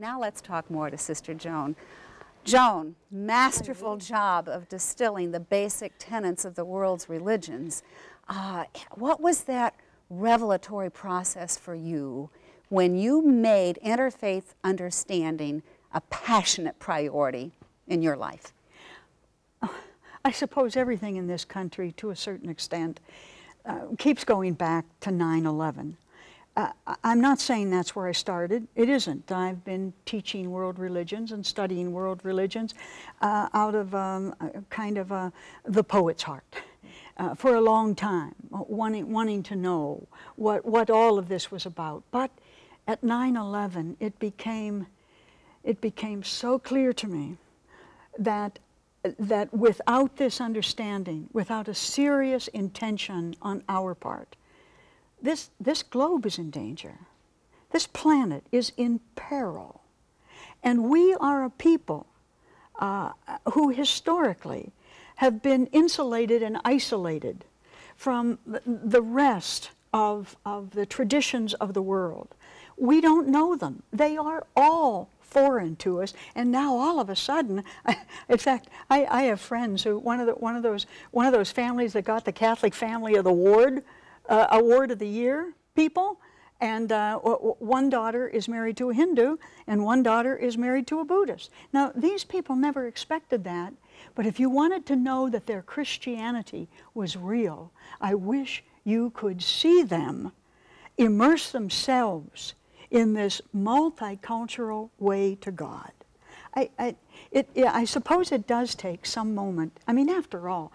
Now let's talk more to Sister Joan. Joan, masterful job of distilling the basic tenets of the world's religions. What was that revelatory process for you when you made interfaith understanding a passionate priority in your life? I suppose everything in this country, to a certain extent, keeps going back to 9/11. I'm not saying that's where I started. It isn't. I've been teaching world religions and studying world religions out of the poet's heart for a long time, wanting to know what all of this was about. But at 9/11, it became so clear to me that without this understanding, without a serious intention on our part, this globe is in danger. This planet is in peril. And we are a people who historically have been insulated and isolated from the rest of the traditions of the world. We don't know them. They are all foreign to us, and now all of a sudden, in fact, I have friends who one of those families that got the Catholic Family of the Award of the Year people, and one daughter is married to a Hindu, and one daughter is married to a Buddhist. Now, these people never expected that, but if you wanted to know that their Christianity was real, I wish you could see them immerse themselves in this multicultural way to God. I suppose it does take some moment. I mean, after all,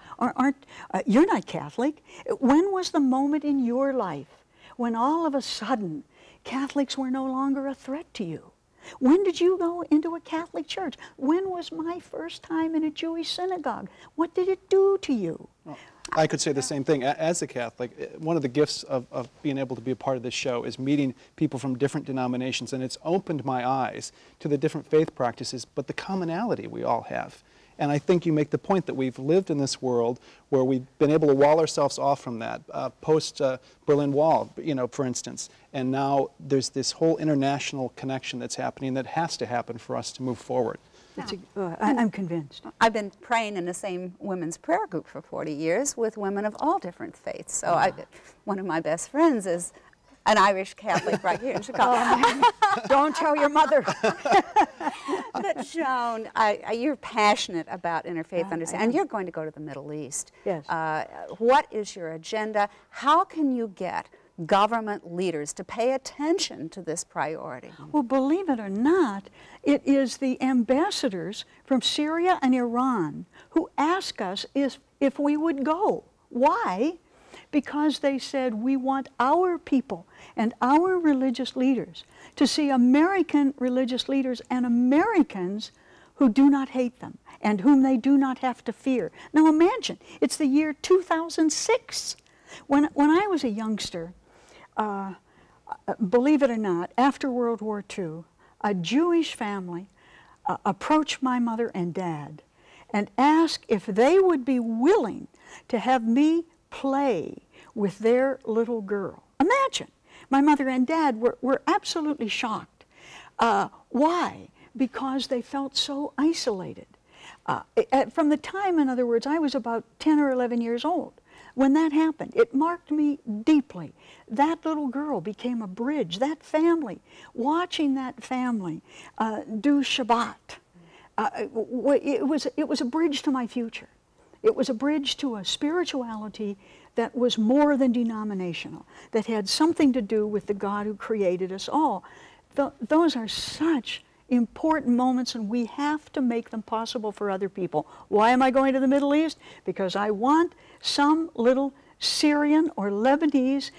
you're not Catholic. When was the moment in your life when all of a sudden Catholics were no longer a threat to you? When did you go into a Catholic church? When was my first time in a Jewish synagogue? What did it do to you? Well, I could say the same thing. As a Catholic, one of the gifts of being able to be a part of this show is meeting people from different denominations, and it's opened my eyes to the different faith practices, but the commonality we all have. And I think you make the point that we've lived in this world where we've been able to wall ourselves off from that, post-Berlin Wall, for instance. And now there's this whole international connection that's happening that has to happen for us to move forward. I'm convinced. I've been praying in the same women's prayer group for 40 years with women of all different faiths. So one of my best friends is an Irish Catholic right here in Chicago. Oh, don't tell your mother. But Joan, you're passionate about interfaith understanding, and you're going to go to the Middle East. Yes. What is your agenda? How can you get government leaders to pay attention to this priority? Well, believe it or not, it is the ambassadors from Syria and Iran who ask us if we would go. Why? Because they said we want our people and our religious leaders to see American religious leaders and Americans who do not hate them and whom they do not have to fear. Now imagine, it's the year 2006. When I was a youngster, believe it or not, after World War II, a Jewish family approached my mother and dad and asked if they would be willing to have me play with their little girl. Imagine. My mother and dad were absolutely shocked. Why? Because they felt so isolated. From the time, in other words, I was about 10 or 11 years old. When that happened, it marked me deeply. That little girl became a bridge. That family, watching that family do Shabbat, it was a bridge to my future. It was a bridge to a spirituality that was more than denominational, that had something to do with the God who created us all. Those are such important moments, and we have to make them possible for other people. Why am I going to the Middle East? Because I want some little Syrian or Lebanese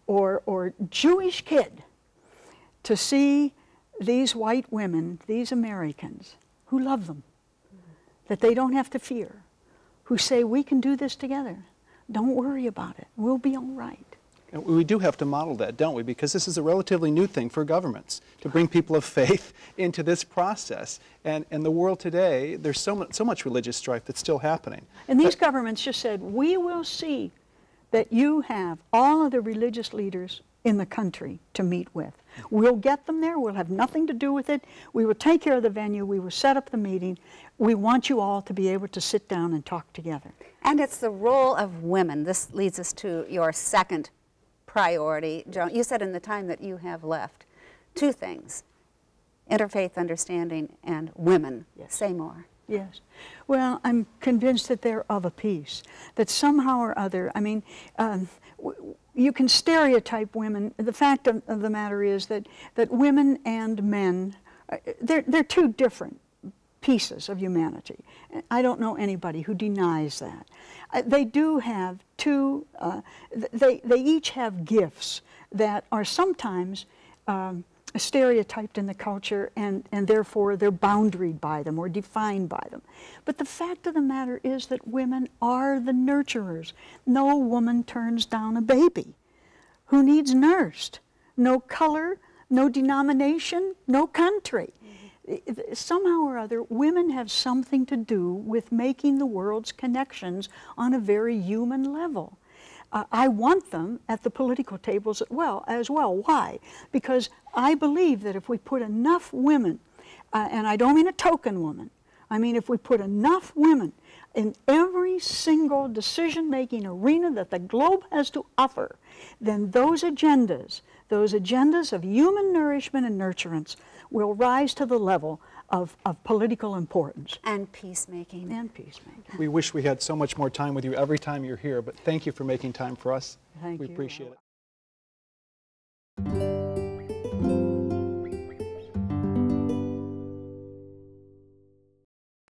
or Jewish kid to see these white women, these Americans, who love them, that they don't have to fear, who say, we can do this together. Don't worry about it. We'll be all right. And we do have to model that, don't we? Because this is a relatively new thing for governments, to bring people of faith into this process. And in the world today, there's so much religious strife that's still happening. And these governments just said, we will see that you have all of the religious leaders in the country to meet with. We'll get them there. We'll have nothing to do with it. We will take care of the venue. We will set up the meeting. We want you all to be able to sit down and talk together. And it's the role of women. This leads us to your second priority, Joan. You said in the time that you have left, two things: interfaith understanding and women. Yes. Say more. Yes. Well, I'm convinced that they're of a piece, that somehow or other, I mean, you can stereotype women. The fact of the matter is that women and men, they're two different pieces of humanity. I don't know anybody who denies that. They do have two, they each have gifts that are sometimes stereotyped in the culture, and therefore they're boundaried by them or defined by them. But the fact of the matter is that women are the nurturers. No woman turns down a baby who needs nursed. No color, no denomination, no country. Somehow or other, women have something to do with making the world's connections on a very human level. I want them at the political tables as well. Why? Because I believe that if we put enough women, and I don't mean a token woman, I mean if we put enough women in every single decision-making arena that the globe has to offer, then those agendas of human nourishment and nurturance will rise to the level of political importance. And peacemaking. And peacemaking. We wish we had so much more time with you every time you're here, but thank you for making time for us. Thank you. We appreciate it.